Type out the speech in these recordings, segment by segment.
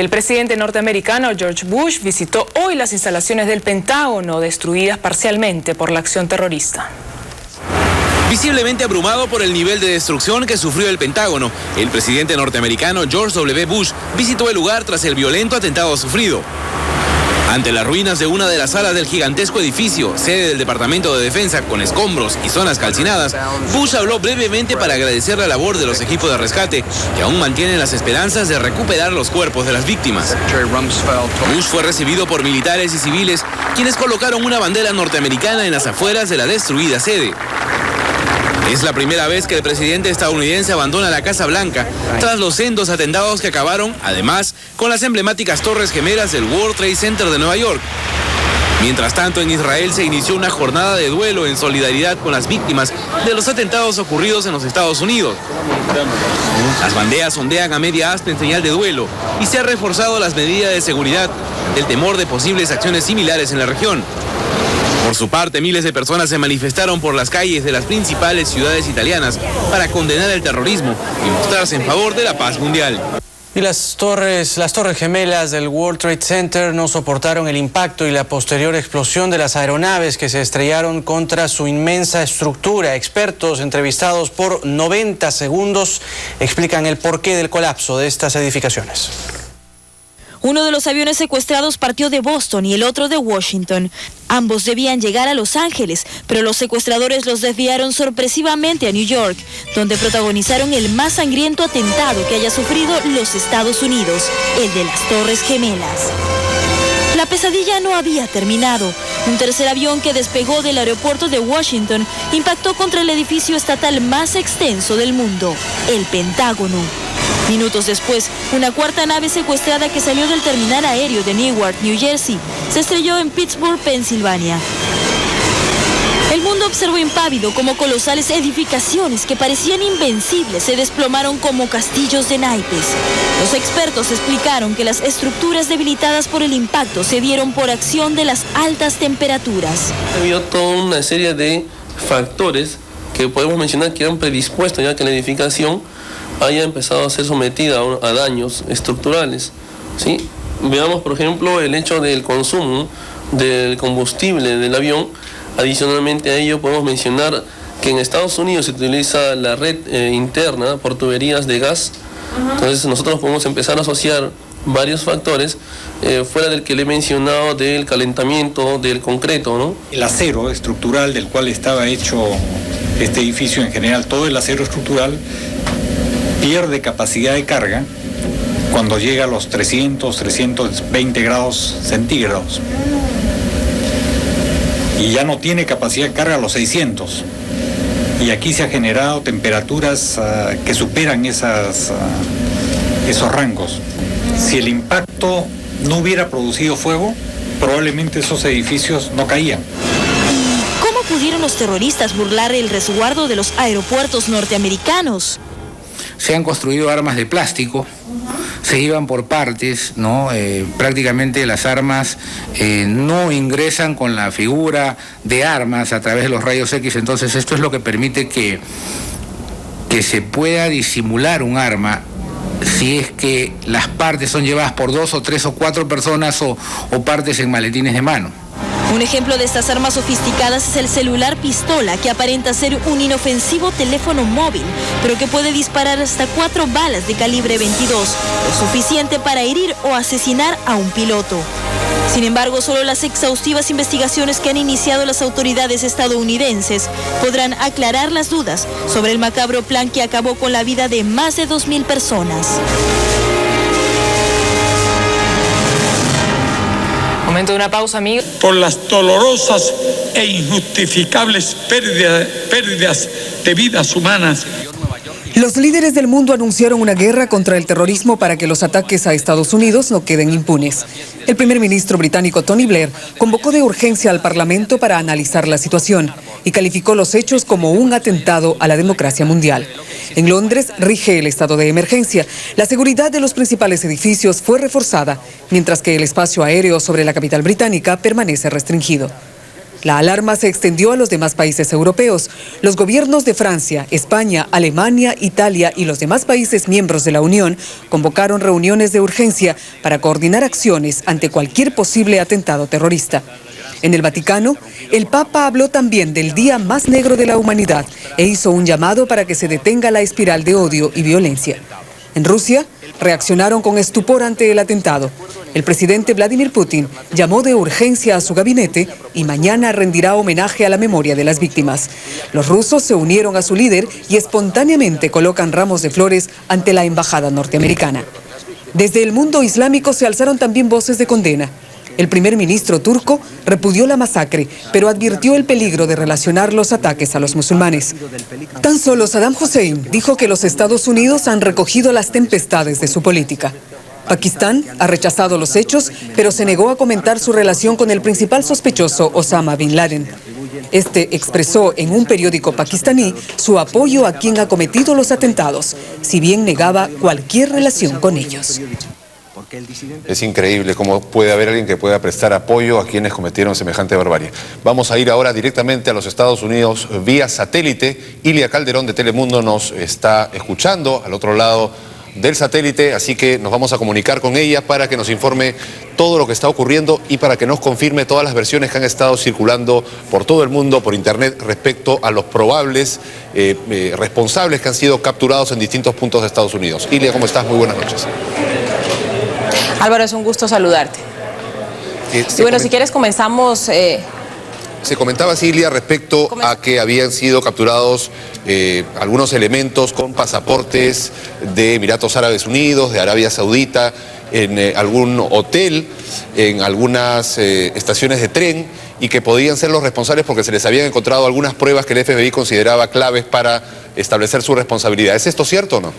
El presidente norteamericano George Bush visitó hoy las instalaciones del Pentágono, destruidas parcialmente por la acción terrorista. Visiblemente abrumado por el nivel de destrucción que sufrió el Pentágono, el presidente norteamericano George W. Bush visitó el lugar tras el violento atentado sufrido. Ante las ruinas de una de las salas del gigantesco edificio, sede del Departamento de Defensa, con escombros y zonas calcinadas, Bush habló brevemente para agradecer la labor de los equipos de rescate, que aún mantienen las esperanzas de recuperar los cuerpos de las víctimas. Bush fue recibido por militares y civiles, quienes colocaron una bandera norteamericana en las afueras de la destruida sede. Es la primera vez que el presidente estadounidense abandona la Casa Blanca tras los sendos atentados que acabaron, además, con las emblemáticas Torres Gemelas del World Trade Center de Nueva York. Mientras tanto, en Israel se inició una jornada de duelo en solidaridad con las víctimas de los atentados ocurridos en los Estados Unidos. Las banderas ondean a media asta en señal de duelo y se han reforzado las medidas de seguridad del temor de posibles acciones similares en la región. Por su parte, miles de personas se manifestaron por las calles de las principales ciudades italianas para condenar el terrorismo y mostrarse en favor de la paz mundial. Y las torres gemelas del World Trade Center no soportaron el impacto y la posterior explosión de las aeronaves que se estrellaron contra su inmensa estructura. Expertos entrevistados por 90 segundos explican el porqué del colapso de estas edificaciones. Uno de los aviones secuestrados partió de Boston y el otro de Washington. Ambos debían llegar a Los Ángeles, pero los secuestradores los desviaron sorpresivamente a New York, donde protagonizaron el más sangriento atentado que haya sufrido los Estados Unidos, el de las Torres Gemelas. La pesadilla no había terminado. Un tercer avión que despegó del aeropuerto de Washington impactó contra el edificio estatal más extenso del mundo, el Pentágono. Minutos después, una cuarta nave secuestrada que salió del terminal aéreo de Newark, New Jersey, se estrelló en Pittsburgh, Pensilvania. El mundo observó impávido cómo colosales edificaciones que parecían invencibles se desplomaron como castillos de naipes. Los expertos explicaron que las estructuras debilitadas por el impacto se dieron por acción de las altas temperaturas. Ha habido toda una serie de factores que podemos mencionar que han predispuesto ya que la edificación haya empezado a ser sometida a daños estructurales, ¿sí? Veamos, por ejemplo, el hecho del consumo del combustible del avión. Adicionalmente a ello, podemos mencionar que en Estados Unidos se utiliza la red interna por tuberías de gas. Entonces, nosotros podemos empezar a asociar varios factores fuera del que le he mencionado del calentamiento del concreto, ¿no? El acero estructural del cual estaba hecho este edificio en general, todo el acero estructural, pierde capacidad de carga cuando llega a los 320 grados centígrados. Y ya no tiene capacidad de carga a los 600. Y aquí se han generado temperaturas que superan esos rangos. Si el impacto no hubiera producido fuego, probablemente esos edificios no caían. ¿Cómo pudieron los terroristas burlar el resguardo de los aeropuertos norteamericanos? Se han construido armas de plástico, se iban por partes, ¿no? Prácticamente las armas no ingresan con la figura de armas a través de los rayos X, entonces esto es lo que permite que se pueda disimular un arma si es que las partes son llevadas por 2 o 3 o 4 personas o partes en maletines de mano. Un ejemplo de estas armas sofisticadas es el celular pistola, que aparenta ser un inofensivo teléfono móvil, pero que puede disparar hasta 4 balas de calibre 22, lo suficiente para herir o asesinar a un piloto. Sin embargo, solo las exhaustivas investigaciones que han iniciado las autoridades estadounidenses podrán aclarar las dudas sobre el macabro plan que acabó con la vida de más de 2.000 personas. Momento de una pausa, amigos. Por las dolorosas e injustificables pérdidas de vidas humanas. Los líderes del mundo anunciaron una guerra contra el terrorismo para que los ataques a Estados Unidos no queden impunes. El primer ministro británico Tony Blair convocó de urgencia al Parlamento para analizar la situación y calificó los hechos como un atentado a la democracia mundial. En Londres rige el estado de emergencia. La seguridad de los principales edificios fue reforzada, mientras que el espacio aéreo sobre la capital británica permanece restringido. La alarma se extendió a los demás países europeos. Los gobiernos de Francia, España, Alemania, Italia y los demás países miembros de la Unión convocaron reuniones de urgencia para coordinar acciones ante cualquier posible atentado terrorista. En el Vaticano, el Papa habló también del día más negro de la humanidad e hizo un llamado para que se detenga la espiral de odio y violencia. En Rusia, reaccionaron con estupor ante el atentado. El presidente Vladimir Putin llamó de urgencia a su gabinete y mañana rendirá homenaje a la memoria de las víctimas. Los rusos se unieron a su líder y espontáneamente colocan ramos de flores ante la embajada norteamericana. Desde el mundo islámico se alzaron también voces de condena. El primer ministro turco repudió la masacre, pero advirtió el peligro de relacionar los ataques a los musulmanes. Tan solo Saddam Hussein dijo que los Estados Unidos han recogido las tempestades de su política. Pakistán ha rechazado los hechos, pero se negó a comentar su relación con el principal sospechoso, Osama Bin Laden. Este expresó en un periódico pakistaní su apoyo a quien ha cometido los atentados, si bien negaba cualquier relación con ellos. Es increíble cómo puede haber alguien que pueda prestar apoyo a quienes cometieron semejante barbarie. Vamos a ir ahora directamente a los Estados Unidos vía satélite. Ilia Calderón de Telemundo nos está escuchando al otro lado del satélite, así que nos vamos a comunicar con ella para que nos informe todo lo que está ocurriendo y para que nos confirme todas las versiones que han estado circulando por todo el mundo, por internet, respecto a los probables responsables que han sido capturados en distintos puntos de Estados Unidos. Ilia, ¿cómo estás? Muy buenas noches. Álvaro, es un gusto saludarte. Y bueno, si quieres comenzamos... Se comentaba, Ilia, respecto a que habían sido capturados algunos elementos con pasaportes de Emiratos Árabes Unidos, de Arabia Saudita, en algún hotel, en algunas estaciones de tren, y que podían ser los responsables porque se les habían encontrado algunas pruebas que el FBI consideraba claves para establecer su responsabilidad. ¿Es esto cierto o no?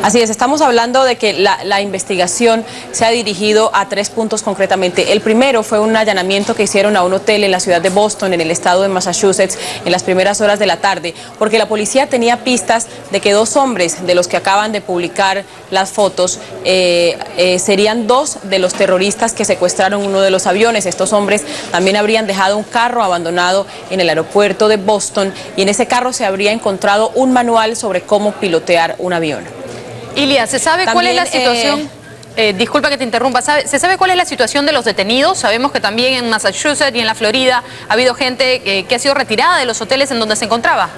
Así es, estamos hablando de que la investigación se ha dirigido a 3 puntos concretamente. El primero fue un allanamiento que hicieron a un hotel en la ciudad de Boston, en el estado de Massachusetts, en las primeras horas de la tarde, porque la policía tenía pistas de que 2 hombres, de los que acaban de publicar las fotos, serían 2 de los terroristas que secuestraron uno de los aviones. Estos hombres también habrían dejado un carro abandonado en el aeropuerto de Boston y en ese carro se habría encontrado un manual sobre cómo pilotear un avión. Ilia, ¿se sabe cuál es la situación? Disculpa que te interrumpa. ¿Se sabe cuál es la situación de los detenidos? Sabemos que también en Massachusetts y en la Florida ha habido gente que ha sido retirada de los hoteles en donde se encontraba.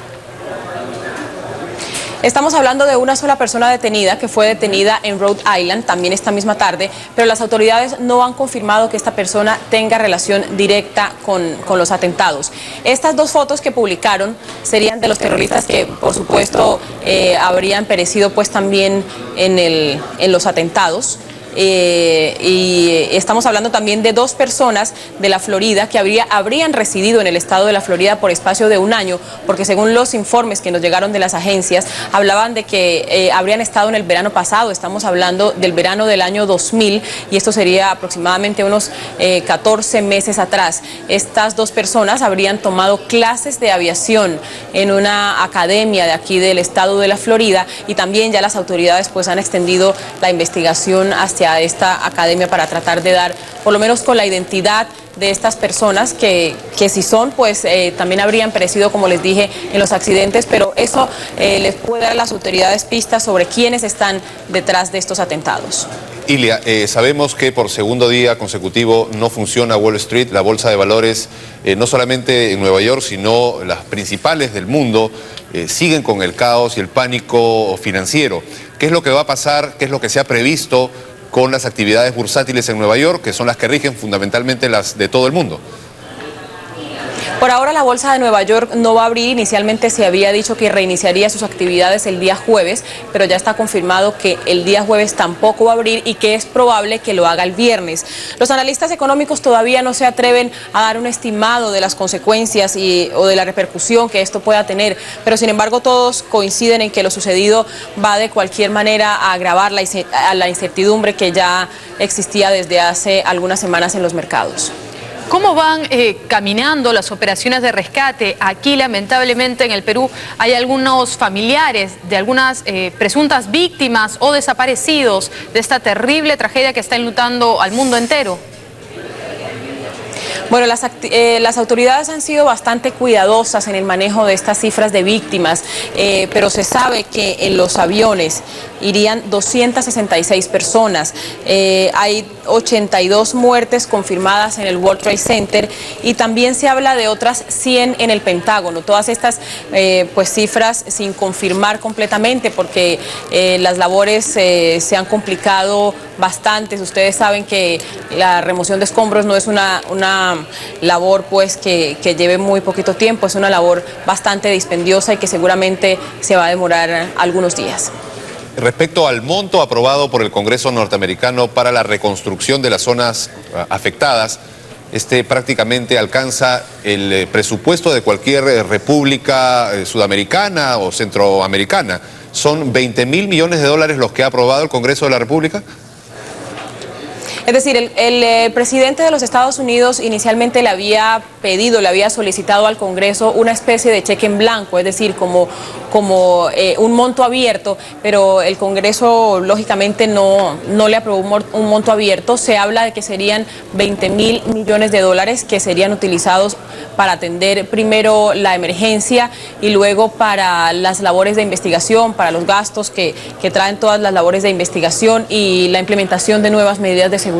Estamos hablando de una sola persona detenida que fue detenida en Rhode Island también esta misma tarde, pero las autoridades no han confirmado que esta persona tenga relación directa con los atentados. Estas 2 fotos que publicaron serían de los terroristas que, por supuesto, habrían perecido pues también en los atentados. Y estamos hablando también de 2 personas de la Florida que habrían residido en el estado de la Florida por espacio de 1 año, porque según los informes que nos llegaron de las agencias, hablaban de que habrían estado en el verano pasado. Estamos hablando del verano del año 2000 y esto sería aproximadamente unos 14 meses atrás. Estas 2 personas habrían tomado clases de aviación en una academia de aquí del estado de la Florida y también ya las autoridades pues han extendido la investigación hacia esta academia para tratar de dar, por lo menos con la identidad de estas personas que si son, pues también habrían perecido, como les dije, en los accidentes, pero eso les puede dar a las autoridades pistas sobre quiénes están detrás de estos atentados. Ilia, sabemos que por segundo día consecutivo no funciona Wall Street, la bolsa de valores, no solamente en Nueva York, sino las principales del mundo, siguen con el caos y el pánico financiero. ¿Qué es lo que va a pasar? ¿Qué es lo que se ha previsto con las actividades bursátiles en Nueva York, que son las que rigen fundamentalmente las de todo el mundo? Por ahora la bolsa de Nueva York no va a abrir. Inicialmente se había dicho que reiniciaría sus actividades el día jueves, pero ya está confirmado que el día jueves tampoco va a abrir y que es probable que lo haga el viernes. Los analistas económicos todavía no se atreven a dar un estimado de las consecuencias o de la repercusión que esto pueda tener, pero sin embargo todos coinciden en que lo sucedido va de cualquier manera a agravar la incertidumbre que ya existía desde hace algunas semanas en los mercados. ¿Cómo van caminando las operaciones de rescate? Aquí, lamentablemente, en el Perú hay algunos familiares de algunas presuntas víctimas o desaparecidos de esta terrible tragedia que está enlutando al mundo entero. Bueno, las autoridades han sido bastante cuidadosas en el manejo de estas cifras de víctimas, pero se sabe que en los aviones irían 266 personas. Hay 82 muertes confirmadas en el World Trade Center y también se habla de otras 100 en el Pentágono. Todas estas pues cifras sin confirmar completamente porque las labores se han complicado bastante. Ustedes saben que la remoción de escombros no es una labor pues que lleve muy poquito tiempo, es una labor bastante dispendiosa y que seguramente se va a demorar algunos días. Respecto al monto aprobado por el Congreso norteamericano para la reconstrucción de las zonas afectadas, este prácticamente alcanza el presupuesto de cualquier república sudamericana o centroamericana. ¿Son 20.000 millones de dólares los que ha aprobado el Congreso de la República? Es decir, el presidente de los Estados Unidos inicialmente le había solicitado al Congreso una especie de cheque en blanco, es decir, como un monto abierto, pero el Congreso lógicamente no le aprobó un monto abierto. Se habla de que serían 20.000 millones de dólares que serían utilizados para atender primero la emergencia y luego para las labores de investigación, para los gastos que traen todas las labores de investigación y la implementación de nuevas medidas de seguridad.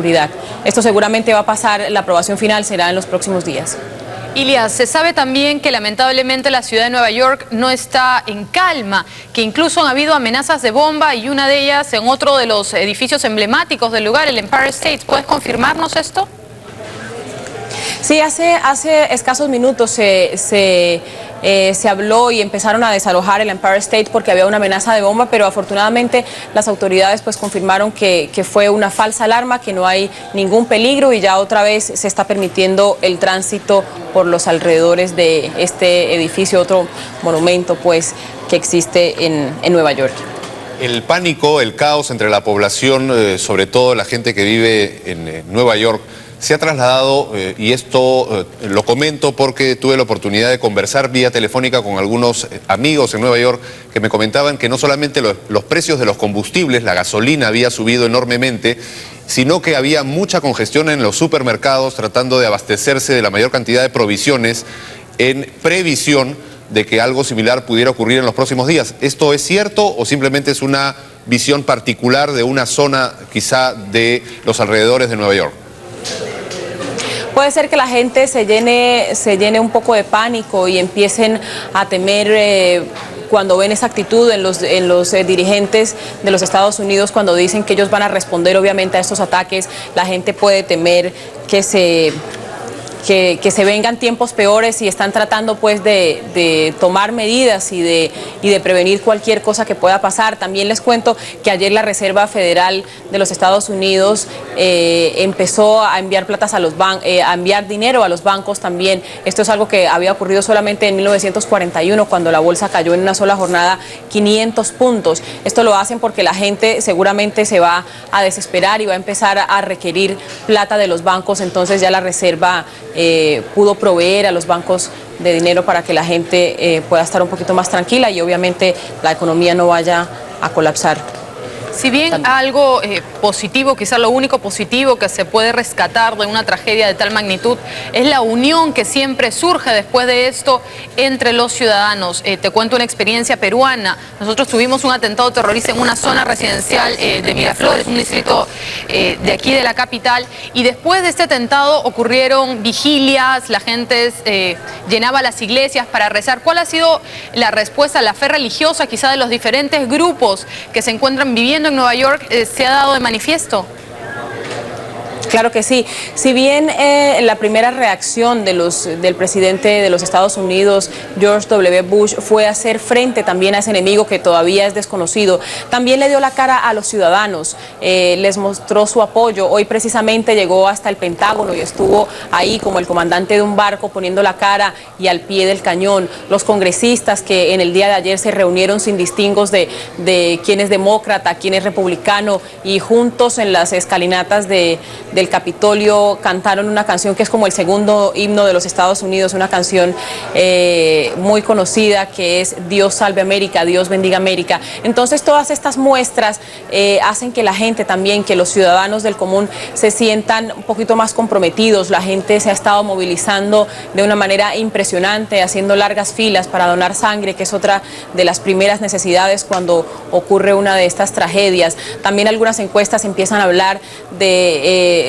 Esto seguramente va a pasar, la aprobación final será en los próximos días. Ilia, se sabe también que lamentablemente la ciudad de Nueva York no está en calma, que incluso han habido amenazas de bomba y una de ellas en otro de los edificios emblemáticos del lugar, el Empire State. ¿Puedes confirmarnos esto? Sí, hace escasos minutos se habló y empezaron a desalojar el Empire State porque había una amenaza de bomba, pero afortunadamente las autoridades pues confirmaron que fue una falsa alarma, que no hay ningún peligro y ya otra vez se está permitiendo el tránsito por los alrededores de este edificio, otro monumento pues que existe en Nueva York. El pánico, el caos entre la población, sobre todo la gente que vive en Nueva York, se ha trasladado, y esto lo comento porque tuve la oportunidad de conversar vía telefónica con algunos amigos en Nueva York que me comentaban que no solamente los precios de los combustibles, la gasolina había subido enormemente, sino que había mucha congestión en los supermercados tratando de abastecerse de la mayor cantidad de provisiones en previsión de que algo similar pudiera ocurrir en los próximos días. ¿Esto es cierto o simplemente es una visión particular de una zona quizá de los alrededores de Nueva York? Puede ser que la gente se llene un poco de pánico y empiecen a temer cuando ven esa actitud en los dirigentes de los Estados Unidos, cuando dicen que ellos van a responder obviamente a estos ataques. La gente puede temer que se vengan tiempos peores y están tratando pues de tomar medidas y de prevenir cualquier cosa que pueda pasar. También les cuento que ayer la Reserva Federal de los Estados Unidos empezó a enviar a enviar dinero a los bancos también. Esto es algo que había ocurrido solamente en 1941 cuando la bolsa cayó en una sola jornada 500 puntos. Esto lo hacen porque la gente seguramente se va a desesperar y va a empezar a requerir plata de los bancos, entonces ya la Reserva pudo proveer a los bancos de dinero para que la gente pueda estar un poquito más tranquila y obviamente la economía no vaya a colapsar. Si bien algo positivo, quizás lo único positivo que se puede rescatar de una tragedia de tal magnitud es la unión que siempre surge después de esto entre los ciudadanos. Te cuento una experiencia peruana. Nosotros tuvimos un atentado terrorista en una zona residencial de Miraflores, un distrito de aquí de la capital, y después de este atentado ocurrieron vigilias, la gente llenaba las iglesias para rezar. ¿Cuál ha sido la respuesta, la fe religiosa quizá de los diferentes grupos que se encuentran viviendo en Nueva York se ha dado de manifiesto? Claro que sí. Si bien la primera reacción del presidente de los Estados Unidos, George W. Bush, fue hacer frente también a ese enemigo que todavía es desconocido, también le dio la cara a los ciudadanos, les mostró su apoyo. Hoy precisamente llegó hasta el Pentágono y estuvo ahí como el comandante de un barco poniendo la cara y al pie del cañón. Los congresistas que en el día de ayer se reunieron sin distingos de quién es demócrata, quién es republicano, y juntos en las escalinatas de del Capitolio cantaron una canción que es como el segundo himno de los Estados Unidos, una canción muy conocida que es Dios salve América, Dios bendiga América. Entonces todas estas muestras hacen que la gente también, que los ciudadanos del común se sientan un poquito más comprometidos. La gente se ha estado movilizando de una manera impresionante, haciendo largas filas para donar sangre, que es otra de las primeras necesidades cuando ocurre una de estas tragedias. También algunas encuestas empiezan a hablar de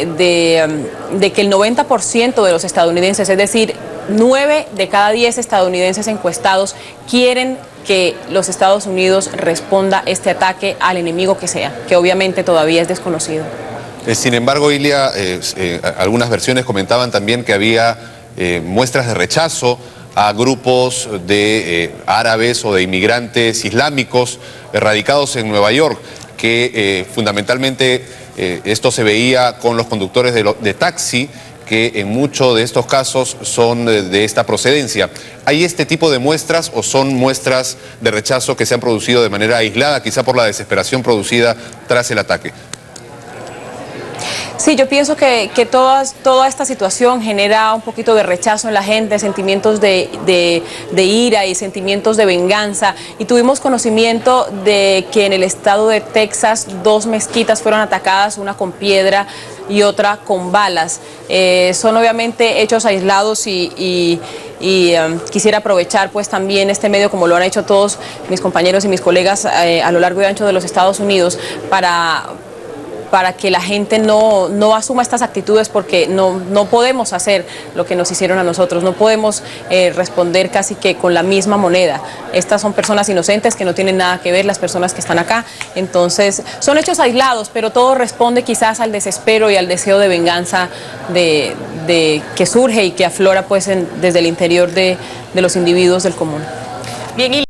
que el 90% de los estadounidenses, es decir, 9 de cada 10 estadounidenses encuestados quieren que los Estados Unidos responda este ataque al enemigo que sea, que obviamente todavía es desconocido. Sin embargo, Ilia, algunas versiones comentaban también que había muestras de rechazo a grupos de árabes o de inmigrantes islámicos radicados en Nueva York, que fundamentalmente esto se veía con los conductores de taxi, que en muchos de estos casos son de esta procedencia. ¿Hay este tipo de muestras o son muestras de rechazo que se han producido de manera aislada, quizá por la desesperación producida tras el ataque? Sí, yo pienso que toda esta situación genera un poquito de rechazo en la gente, sentimientos de ira y sentimientos de venganza. Y tuvimos conocimiento de que en el estado de Texas 2 mezquitas fueron atacadas, una con piedra y otra con balas. Son obviamente hechos aislados y quisiera aprovechar pues también este medio, como lo han hecho todos mis compañeros y mis colegas a lo largo y ancho de los Estados Unidos, para que la gente no asuma estas actitudes, porque no podemos hacer lo que nos hicieron a nosotros, no podemos responder casi que con la misma moneda. Estas son personas inocentes que no tienen nada que ver, las personas que están acá. Entonces son hechos aislados, pero todo responde quizás al desespero y al deseo de venganza que surge y que aflora pues desde el interior de los individuos del común. Bien,